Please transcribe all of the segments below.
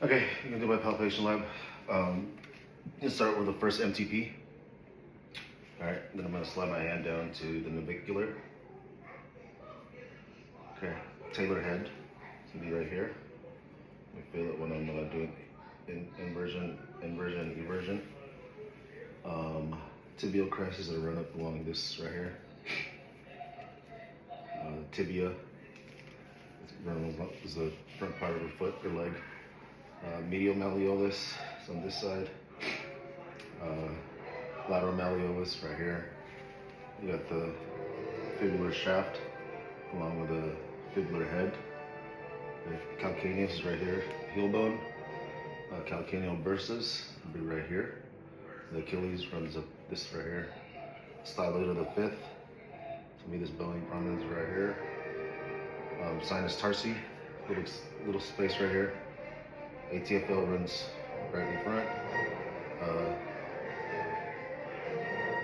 Okay, I'm gonna do my palpation lab. Let's start with the first MTP. All right, then I'm gonna slide my hand down to the navicular. Okay, talar head. It's gonna be right here. I feel it when I'm doing inversion, eversion. Tibial crests that run up along this right here. Tibia is the front part of the foot or leg. Medial malleolus is on this side. Lateral malleolus right here. You got the fibular shaft along with the fibular head. The calcaneus is right here. Heel bone. Calcaneal bursus will be right here. The Achilles runs up this right here. Styloid of the fifth. To me, this bony prominence right here. Sinus tarsi, little space right here. ATFL runs right in front.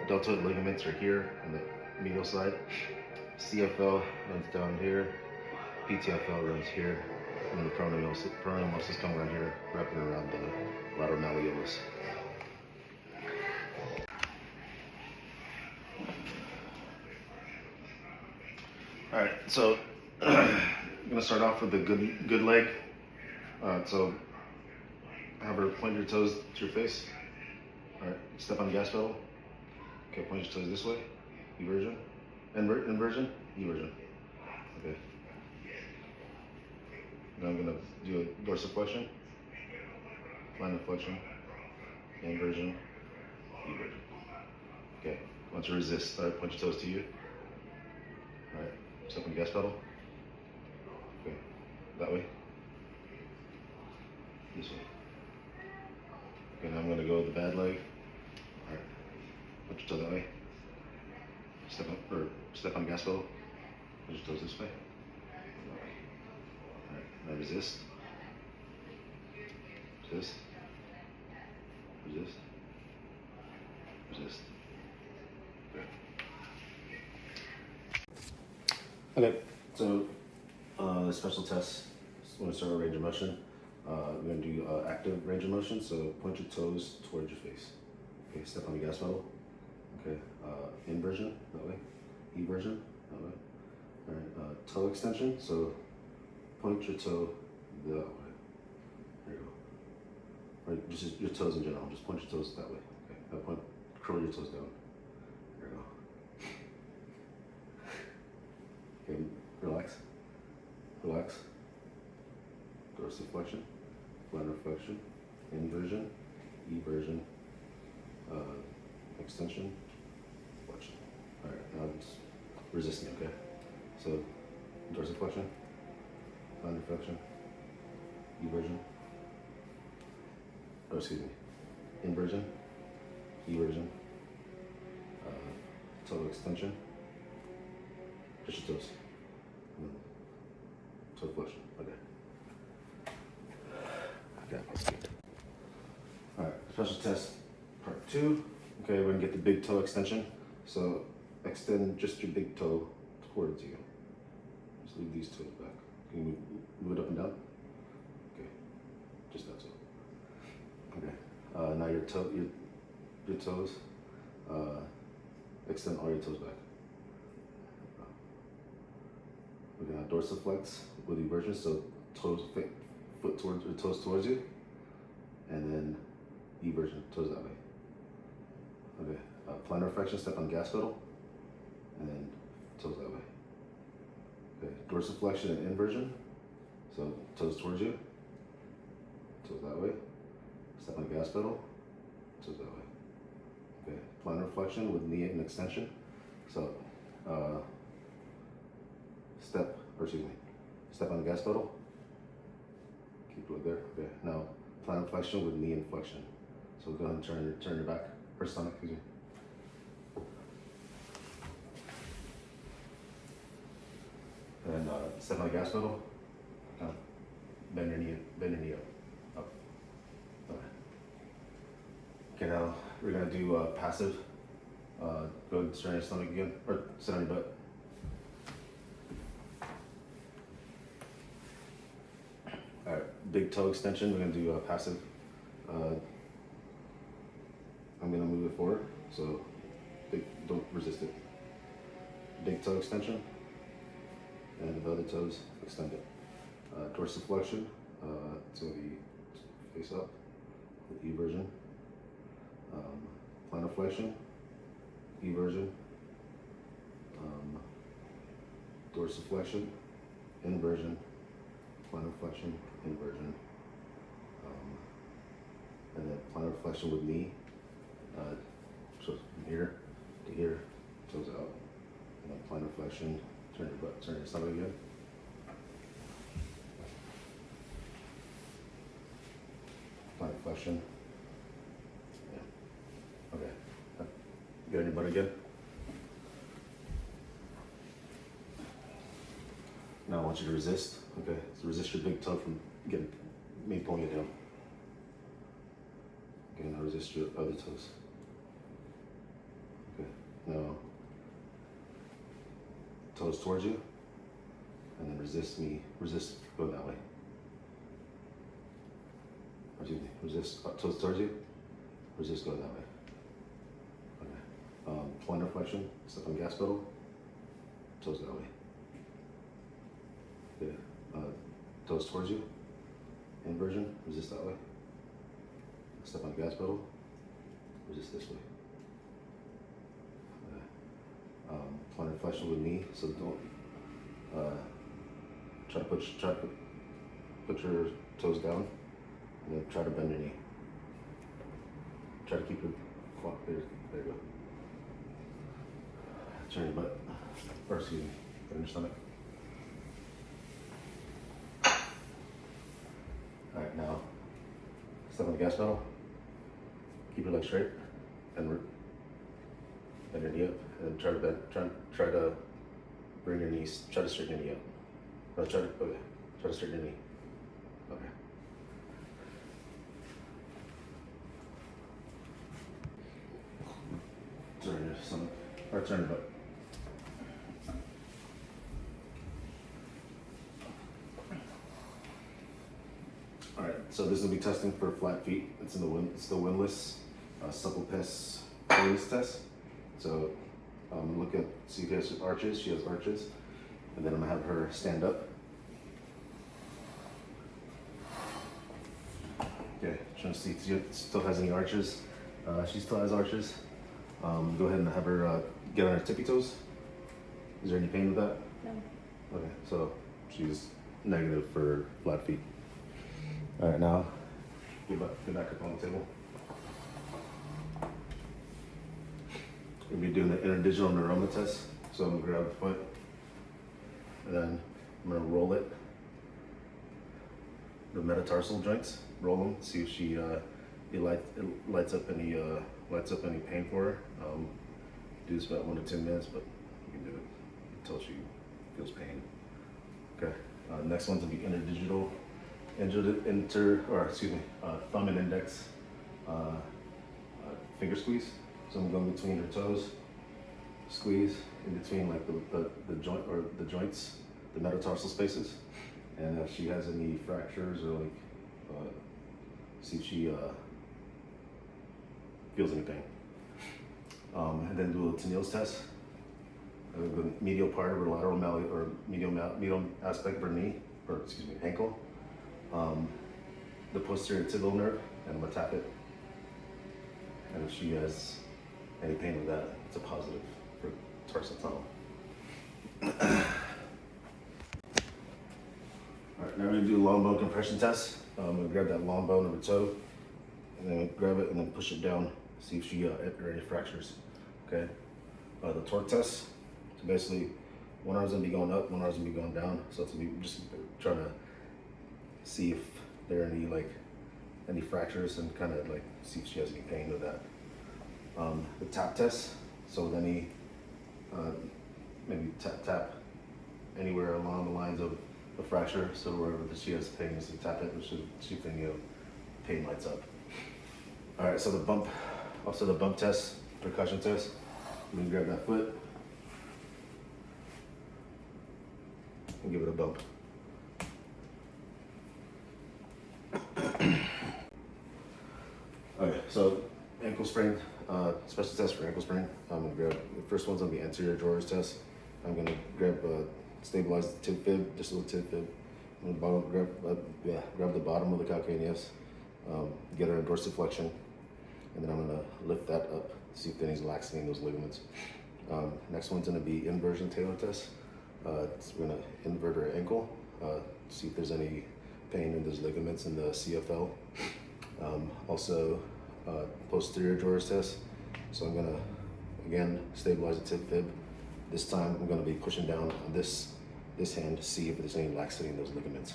Deltoid ligaments are here on the medial side. CFL runs down here. PTFL runs here. And the peroneal muscles come around here, wrapping around the lateral malleolus. All right, so I'm gonna start off with the good leg. So have her point your toes to your face. All right, step on the gas pedal. Okay, point your toes this way. Eversion, inversion, eversion. Okay. Now I'm gonna do a dorsiflexion, plantar flexion, inversion, eversion. Okay. Once you resist, point your toes to you. All right. Step on the gas pedal. Okay. That way. This way. Okay, now I'm going to go with the bad leg. Alright. Put your toe that way. Step on the gas pedal. Put your toes this way. Alright. Now resist. Resist. Resist. Resist. Okay, so special test. When we start our range of motion, we're going to do active range of motion. So point your toes towards your face. Okay, step on the gas pedal. Okay, inversion that way, eversion that way. All right, toe extension. So point your toe that way. There you go. Or just your toes in general. Just point your toes that way. Okay, now curl your toes down. There you go. Okay, relax. Relax. Dorsiflexion, plantar flexion, inversion, eversion, extension, flexion. All right, now just resist me, okay? So dorsiflexion, plantar flexion, eversion, inversion, eversion, toe extension, just your toes. Toe flexion, okay. Okay, let's do it. All right, special test part 2. Okay, we're gonna get the big toe extension. So extend just your big toe towards you. Just leave these toes back. Can you move it up and down? Okay, just that so. Okay, now your toes. Extend all your toes back. We're gonna dorsiflex with eversion, so foot towards your toes towards you, and then eversion, toes that way. Okay, plantar flexion, step on gas pedal, and then toes that way. Okay, dorsiflexion and inversion, so toes towards you, toes that way. Step on gas pedal, toes that way. Okay, plantar flexion with knee and extension, so step on the gas pedal. Keep it there. Okay. Now plantar flexion with knee and flexion. So go ahead and turn your back or stomach. Excuse me. And step on the gas pedal. Bend your knee up. Okay. Okay. Now we're gonna do passive. Go ahead and turn your stomach again, or sit on your butt. All right, big toe extension. We're gonna do a passive. I'm gonna move it forward, so don't resist it. Big toe extension, and the other toes extended. Dorsiflexion, it's gonna be face up, the eversion. Plantar flexion, eversion. Dorsiflexion, inversion. Plantar flexion, inversion. And then plantar flexion with knee. So from here to here, toes out. And then plantar flexion, turn your butt, turn your stomach again. Plantar flexion. Yeah. Okay. Got any butt again? Now I want you to resist. Okay. So resist your big toe from me pulling it down. Okay, now resist your other toes. Okay, now toes towards you, and then resist go that way. Or excuse me, resist, toes towards you, resist go that way. Okay, plantar flexion, step on gas pedal, toes that way. Okay, toes towards you, inversion, resist that way. Step on the gas pedal, resist this way. Plantar flexion with knee, so don't try to put your toes down, and then try to bend your knee. Try to keep your there you go. Turn your butt, or excuse me, turn your stomach. All right, now step on the gas pedal. Keep your leg straight and bend your knee up, and try to bring your knees. Try to straighten your knee up. No, try to straighten your knee. Okay. Turn your stomach, or turn your butt. All right. So this will be testing for flat feet. It's the windlass supple piss release test. So see if she has arches. She has arches, and then I'm gonna have her stand up. Okay, trying to see if she still has any arches. She still has arches. Go ahead and have her get on her tippy toes. Is there any pain with that? No. Okay, so she's negative for flat feet. All right, now get back up on the table. We'll be doing the interdigital neuroma test. So I'm gonna grab the foot, and then I'm gonna roll it, the metatarsal joints, roll them, see if she it lights up any pain for her. Do this about 1 to 2 minutes, but you can do it until she feels pain. Okay. Next one's gonna be interdigital. Thumb and index finger squeeze. So I'm going between her toes, squeeze in between like the joint or the joints, the metatarsal spaces, and if she has any fractures or like see if she feels any pain. And then do a Tennille's test. The medial part of her lateral malleus or medial aspect of her knee, or excuse me, ankle. The posterior tibial nerve, and I'm gonna tap it. And if she has any pain with that, it's a positive for tarsal tunnel. All right, now we're gonna do a long bone compression test. I'm gonna grab that long bone of her toe, and then grab it and then push it down. See if she there are any fractures. Okay. The torque test. So basically, one arm's gonna be going up, one arm's gonna be going down. So it's gonna be just trying to see if there are any fractures and kind of like see if she has any pain with that. The tap test. So with any maybe tap anywhere along the lines of the fracture. So wherever she has pain, just tap it, which should see if any pain lights up. All right. So the bump test, percussion test. I'm gonna grab that foot and give it a bump. So ankle sprain, special test for ankle sprain. I'm gonna grab, the first one's gonna be anterior drawers test. I'm gonna grab, stabilize the tib fib, just a little tib fib. I'm gonna grab the bottom of the calcaneus, get her dorsiflexion, and then I'm gonna lift that up, see if there's any laxity in those ligaments. Next one's gonna be inversion Taylor test. We're gonna invert her ankle, see if there's any pain in those ligaments in the CFL. Also, posterior drawers test. So I'm gonna, again, stabilize the tib fib. This time I'm gonna be pushing down on this hand to see if there's any laxity in those ligaments.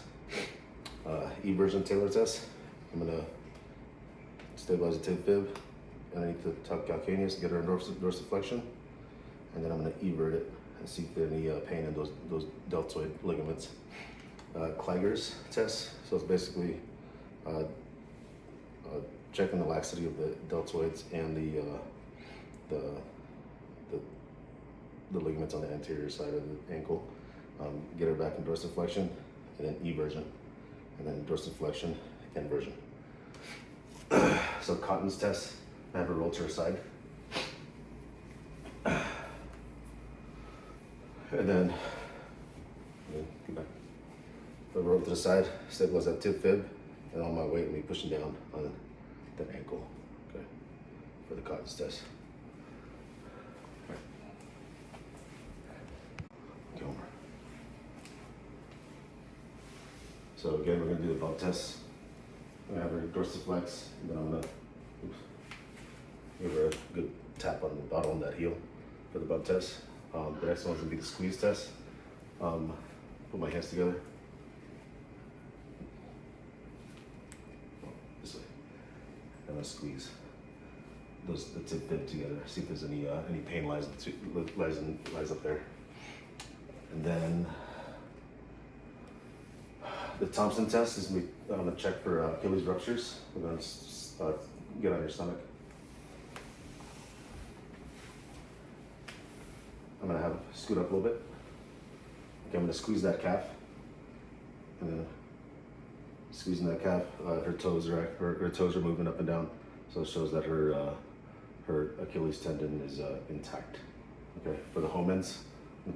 Eversion Taylor test. I'm gonna stabilize the tib fib underneath the top calcaneus, get her dorsiflexion, and then I'm gonna evert it and see if there's any pain in those deltoid ligaments. Kleiger's test. So it's basically checking the laxity of the deltoids and the ligaments on the anterior side of the ankle. Get her back in dorsiflexion, and then eversion, and then dorsiflexion, inversion. So Cotton's test, I have her roll to her side. And then get back. If I roll to the side, stabilize that tib fib, and all my weight will be pushing down on that ankle, okay, for the Cotton's test. All right. Okay, over. So again, we're gonna do the bump test. I'm gonna have her dorsiflex, and then I'm gonna give her a good tap on the bottom of that heel for the bump test. The next one's gonna be the squeeze test. Put my hands together. This way. I'm gonna squeeze the tib fib together. See if there's any pain lies up there. And then the Thompson test is I'm gonna check for Achilles ruptures. We're gonna get on your stomach. I'm gonna have scoot up a little bit. Okay, I'm gonna squeeze that calf. And then squeezing that calf, her toes are moving up and down, so it shows that her Achilles tendon is intact. Okay, for the Homans,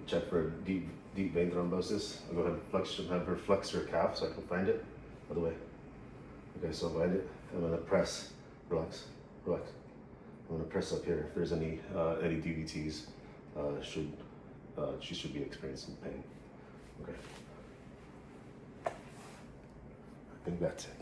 check for deep vein thrombosis. I'll go ahead and have her flex her calf so I can find it. By the way. Okay, so find it. I'm gonna press, relax. I'm gonna press up here. If there's any DVTs, she should be experiencing pain. Okay. I think that's it.